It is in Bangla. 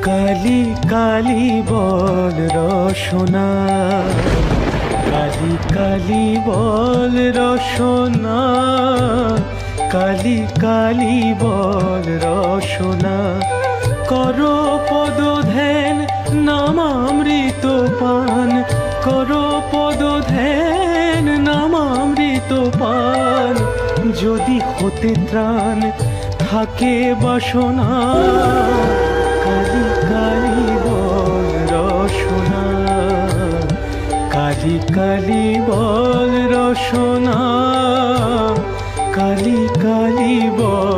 কালি কালি বল রসনা, কালি কালি বল রসনা, কালি কালি বল রসনা। কর পদ ধ্যান নামামৃত পান, কর পদ ধ্যান নামামৃত পান। যদি হতে ত্রাণ থাকে বাসনা, কালি কালি বল রসনা, কালি কালি বল রসনা, কালি কালি বল